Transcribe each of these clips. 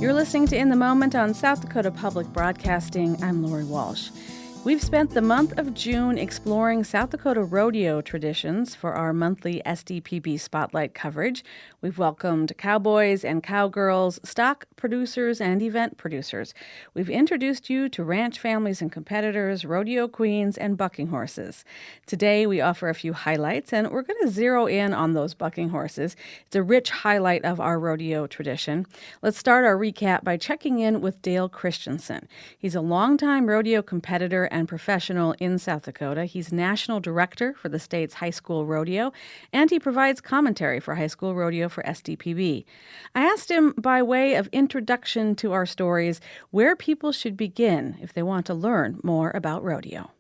You're listening to In the Moment on South Dakota Public Broadcasting. I'm Lori Walsh. We've spent the month of June exploring South Dakota rodeo traditions for our monthly SDPB Spotlight coverage. We've welcomed cowboys and cowgirls, stock producers and event producers. We've introduced you to ranch families and competitors, rodeo queens, and bucking horses. Today, we offer a few highlights, and we're going to zero in on those bucking horses. It's a rich highlight of our rodeo tradition. Let's start our recap by checking in with Dale Christensen. He's a longtime rodeo competitor and professional in South Dakota. He's national director for the state's high school rodeo, and he provides commentary for high school rodeo for SDPB. I asked him, by way of introduction to our stories, where people should begin if they want to learn more about rodeo.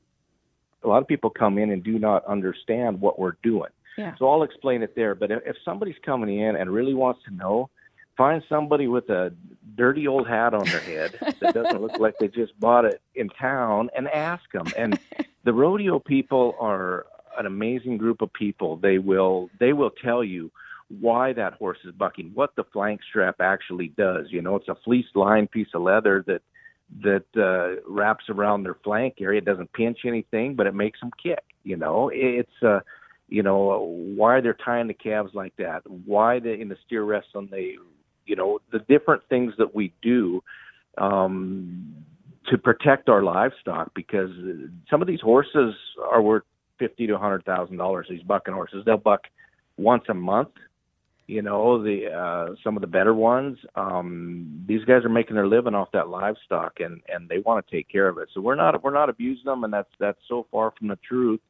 A lot of people come in and do not understand what we're doing. Yeah. So I'll explain it there. But if somebody's coming in and really wants to know, find somebody with a dirty old hat on their head that doesn't look like they just bought it in town and ask them. And the rodeo people are an amazing group of people. They will tell you why that horse is bucking, what the flank strap actually does. You know, it's a fleece-lined piece of leather that wraps around their flank area. It doesn't pinch anything, but it makes them kick. You know, it's why they're tying the calves like that, why in the steer wrestling the different things that we do to protect our livestock, because some of these horses are worth $50,000 to $100,000. These bucking horses, they'll buck once a month. You know, some of the better ones, these guys are making their living off that livestock, and they want to take care of it. So we're not abusing them, and that's so far from the truth.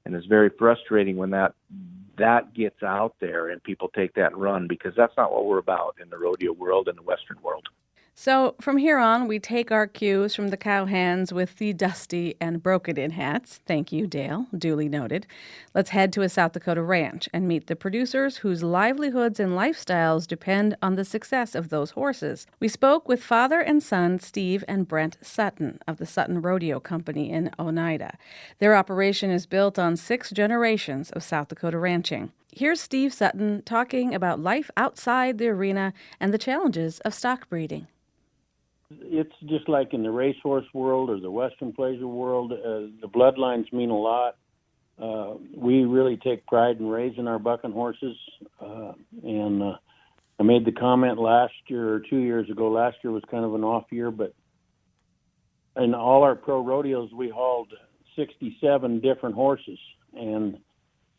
And it's very frustrating when that gets out there and people take that and run, because that's not what we're about in the rodeo world and the Western world. So from here on, we take our cues from the cowhands with the dusty and broken-in hats. Thank you, Dale. Duly noted. Let's head to a South Dakota ranch and meet the producers whose livelihoods and lifestyles depend on the success of those horses. We spoke with father and son Steve and Brent Sutton of the Sutton Rodeo Company in Oneida. Their operation is built on 6 generations of South Dakota ranching. Here's Steve Sutton talking about life outside the arena and the challenges of stock breeding. It's just like in the racehorse world or the Western pleasure world. The bloodlines mean a lot. We really take pride in raising our bucking horses. And I made the comment last year or 2 years ago. Last year was kind of an off year, but in all our pro rodeos, we hauled 67 different horses, and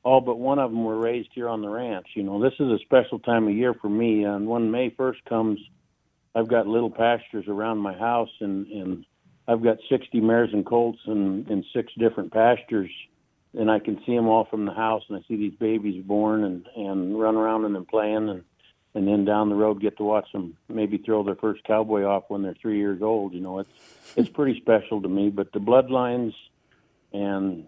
all but one of them were raised here on the ranch. You know, this is a special time of year for me. And when May 1st comes, I've got little pastures around my house, and I've got 60 mares and colts in 6 different pastures, and I can see them all from the house, and I see these babies born and run around in them playing, and then down the road get to watch them maybe throw their first cowboy off when they're 3 years old. You know, it's pretty special to me. But the bloodlines, and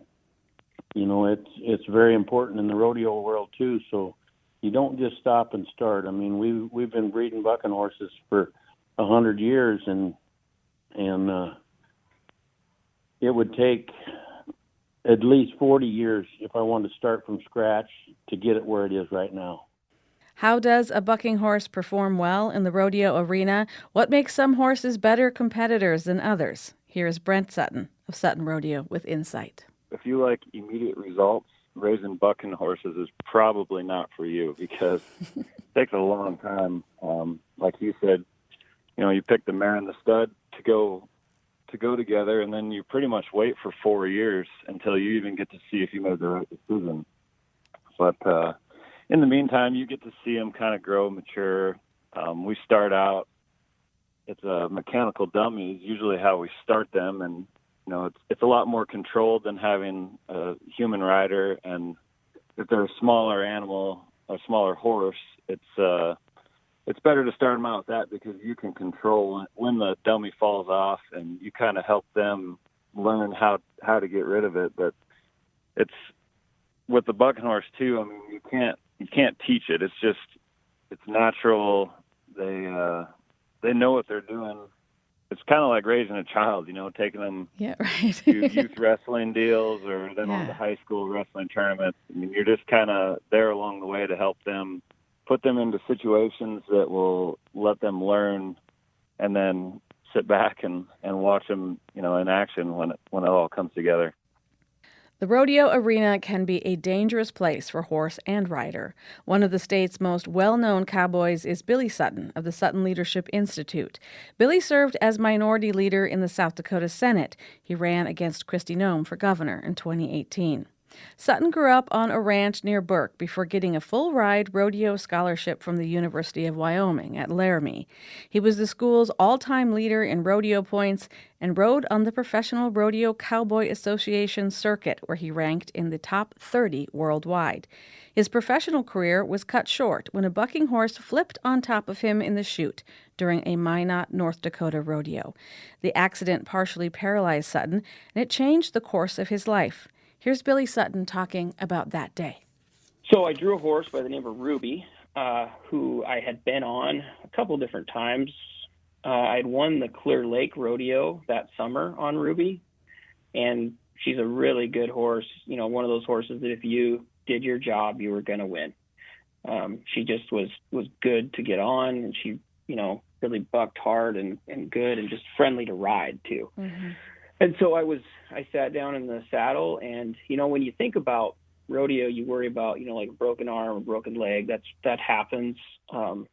you know, it's very important in the rodeo world too. So you don't just stop and start. I mean, we've been breeding bucking horses for 100 years, and it would take at least 40 years if I wanted to start from scratch to get it where it is right now. How does a bucking horse perform well in the rodeo arena? What makes some horses better competitors than others? Here's Brent Sutton of Sutton Rodeo with insight. If you like immediate results, raising bucking horses is probably not for you, because it takes a long time. Like you said, you know, you pick the mare and the stud to go together, and then you pretty much wait for 4 years until you even get to see if you made the right decision. But in the meantime, you get to see them kind of grow, mature. We start out, it's a mechanical dummy is usually how we start them, and you know, it's a lot more controlled than having a human rider. And if they're a smaller animal, a smaller horse, it's better to start them out with that, because you can control when the dummy falls off, and you kind of help them learn how to get rid of it. But it's with the bucking horse too. I mean, you can't teach it. It's natural. They know what they're doing. It's kind of like raising a child, you know, taking them to youth wrestling deals or then on to high school wrestling tournaments. I mean, you're just kind of there along the way to help them, put them into situations that will let them learn and then sit back and watch them, in action when it all comes together. The rodeo arena can be a dangerous place for horse and rider. One of the state's most well-known cowboys is Billy Sutton of the Sutton Leadership Institute. Billy served as minority leader in the South Dakota Senate. He ran against Kristi Noem for governor in 2018. Sutton grew up on a ranch near Burke before getting a full-ride rodeo scholarship from the University of Wyoming at Laramie. He was the school's all-time leader in rodeo points and rode on the Professional Rodeo Cowboy Association circuit, where he ranked in the top 30 worldwide. His professional career was cut short when a bucking horse flipped on top of him in the chute during a Minot, North Dakota rodeo. The accident partially paralyzed Sutton, and it changed the course of his life. Here's Billy Sutton talking about that day. So I drew a horse by the name of Ruby, who I had been on a couple different times. I had won the Clear Lake Rodeo that summer on Ruby, and she's a really good horse, one of those horses that if you did your job, you were going to win. She just was good to get on, and she, really bucked hard and good and just friendly to ride, too. Mm-hmm. And so I sat down in the saddle, and, when you think about rodeo, you worry about, like a broken arm, a broken leg. That happens, to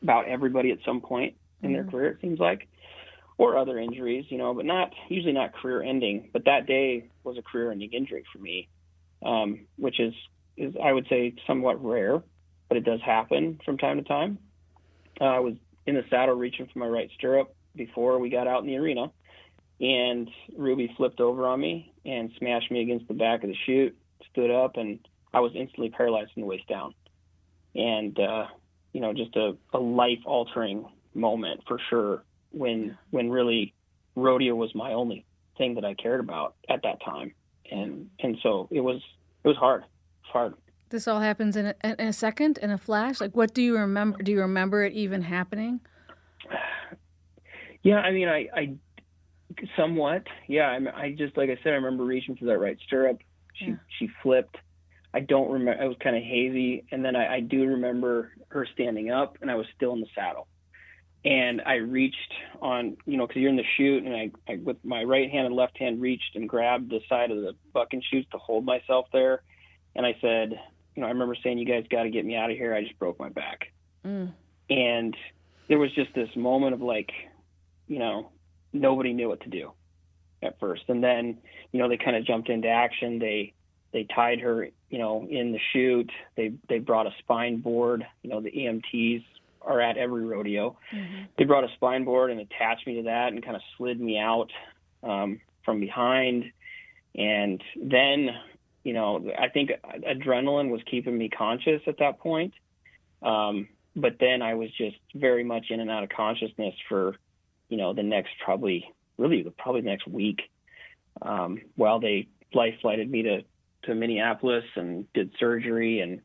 about everybody at some point in their career, it seems like, or other injuries, but usually not career ending. But that day was a career ending injury for me, which is, I would say, somewhat rare, but it does happen from time to time. I was in the saddle reaching for my right stirrup before we got out in the arena, and Ruby flipped over on me and smashed me against the back of the chute, stood up, and I was instantly paralyzed from the waist down. And, just a life-altering moment for sure when really rodeo was my only thing that I cared about at that time. And so it was hard. It's hard. This all happens in a second, in a flash? Like, what do you remember? Do you remember it even happening? Yeah, I mean, I somewhat. Yeah, I just, like I said, I remember reaching for that right stirrup. She flipped. I don't remember. I was kind of hazy, and then I do remember her standing up, and I was still in the saddle. And I reached on, because you're in the chute, and I with my right hand and left hand reached and grabbed the side of the bucking chute to hold myself there. And I said, I remember saying, "You guys got to get me out of here. I just broke my back." Mm. And there was just this moment of like, nobody knew what to do at first. And then, they kind of jumped into action. They tied her, in the chute. They brought a spine board. The EMTs are at every rodeo. Mm-hmm. They brought a spine board and attached me to that and kind of slid me out from behind. And then, I think adrenaline was keeping me conscious at that point. But then I was just very much in and out of consciousness for, the next probably the next week, while they life flighted me to Minneapolis and did surgery. And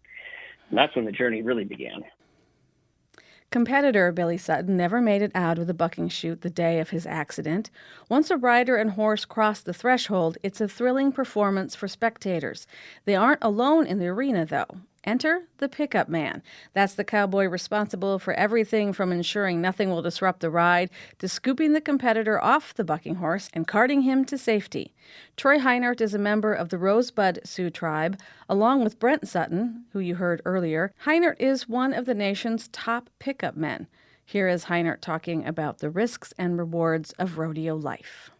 that's when the journey really began. Competitor Billy Sutton never made it out of the bucking chute the day of his accident. Once a rider and horse cross the threshold, it's a thrilling performance for spectators. They aren't alone in the arena, though. Enter the pickup man. That's the cowboy responsible for everything from ensuring nothing will disrupt the ride to scooping the competitor off the bucking horse and carting him to safety. Troy Heinert is a member of the Rosebud Sioux tribe. Along with Brent Sutton, who you heard earlier, Heinert is one of the nation's top pickup men. Here is Heinert talking about the risks and rewards of rodeo life.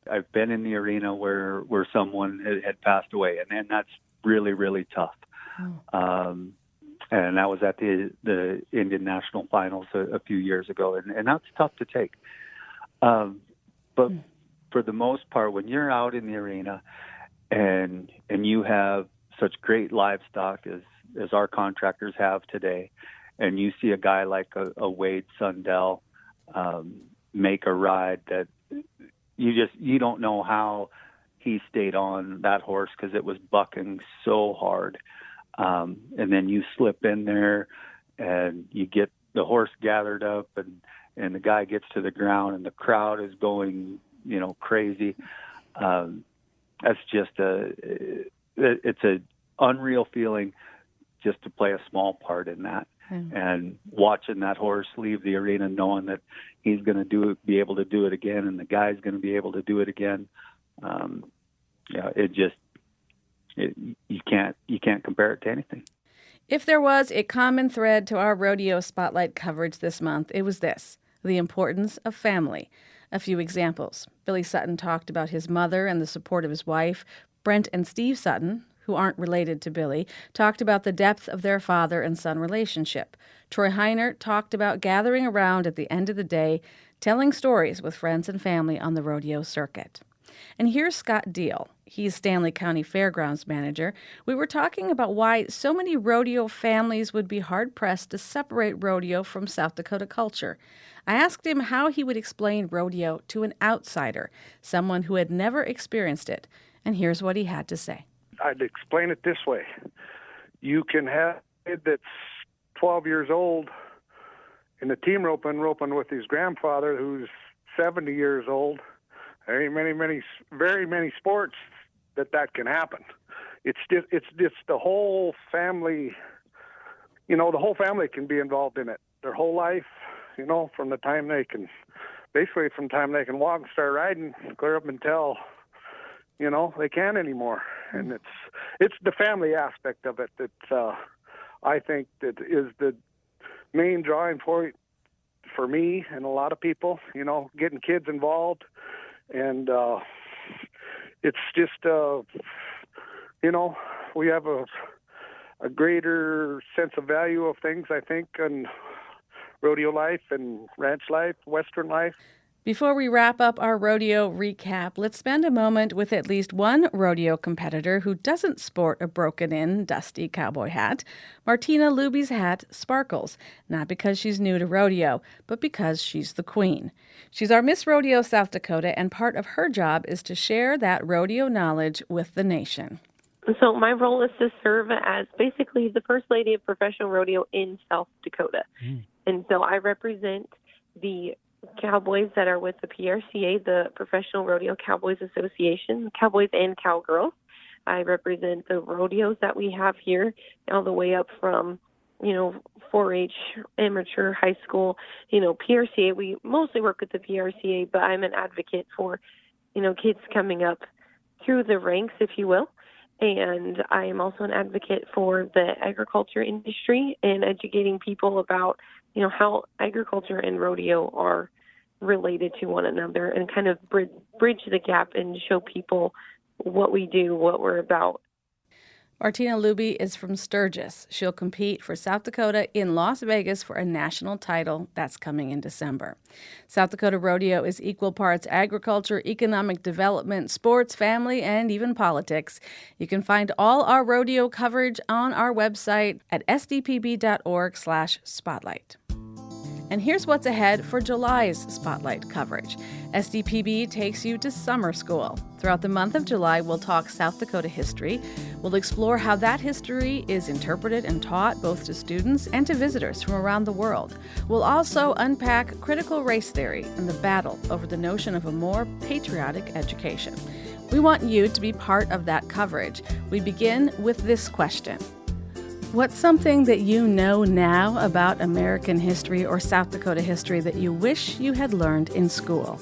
I've been in the arena where someone had passed away, and that's really, really tough. And that was at the Indian National Finals a few years ago, and that's tough to take. But for the most part, when you're out in the arena and you have such great livestock as our contractors have today, and you see a guy like a Wade Sundell make a ride that you don't know how he stayed on that horse because it was bucking so hard. And then you slip in there and you get the horse gathered up and the guy gets to the ground and the crowd is going, crazy. That's just it's an unreal feeling just to play a small part in that. And watching that horse leave the arena, knowing that he's going to be able to do it again, and the guy's going to be able to do it again. You can't compare it to anything. If there was a common thread to our rodeo spotlight coverage this month, it was this: the importance of family. A few examples. Billy Sutton talked about his mother and the support of his wife. Brent and Steve Sutton, who aren't related to Billy, talked about the depth of their father and son relationship. Troy Heiner talked about gathering around at the end of the day, telling stories with friends and family on the rodeo circuit. And here's Scott Deal. He's Stanley County Fairgrounds manager. We were talking about why so many rodeo families would be hard-pressed to separate rodeo from South Dakota culture. I asked him how he would explain rodeo to an outsider, someone who had never experienced it. And here's what he had to say. I'd explain it this way. You can have a kid that's 12 years old in the team roping with his grandfather who's 70 years old. There ain't very many sports that can happen. It's just the whole family, the whole family can be involved in it. Their whole life, from the time they can walk and start riding, clear up until they can't anymore. And it's the family aspect of it that I think that is the main drawing point for me and a lot of people, getting kids involved. And it's just, we have a greater sense of value of things, I think, in rodeo life and ranch life, Western life. Before we wrap up our rodeo recap, let's spend a moment with at least one rodeo competitor who doesn't sport a broken-in, dusty cowboy hat. Martina Luby's hat sparkles, not because she's new to rodeo, but because she's the queen. She's our Miss Rodeo South Dakota, and part of her job is to share that rodeo knowledge with the nation. So my role is to serve as basically the First Lady of Professional Rodeo in South Dakota. And so I represent the cowboys that are with the PRCA, the Professional Rodeo Cowboys Association, cowboys and cowgirls. I represent the rodeos that we have here, all the way up from, 4-H, amateur, high school, PRCA. We mostly work with the PRCA, but I'm an advocate for, kids coming up through the ranks, if you will. And I am also an advocate for the agriculture industry and educating people about, how agriculture and rodeo are related to one another, and kind of bridge the gap and show people what we do, what we're about. Martina Luby is from Sturgis. She'll compete for South Dakota in Las Vegas for a national title that's coming in December. South Dakota Rodeo is equal parts agriculture, economic development, sports, family, and even politics. You can find all our rodeo coverage on our website at sdpb.org/spotlight. And here's what's ahead for July's Spotlight coverage. SDPB takes you to summer school. Throughout the month of July, we'll talk South Dakota history. We'll explore how that history is interpreted and taught both to students and to visitors from around the world. We'll also unpack critical race theory and the battle over the notion of a more patriotic education. We want you to be part of that coverage. We begin with this question. What's something that you know now about American history or South Dakota history that you wish you had learned in school?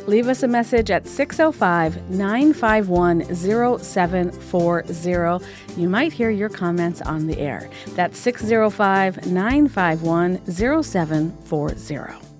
Leave us a message at 605-951-0740. You might hear your comments on the air. That's 605-951-0740.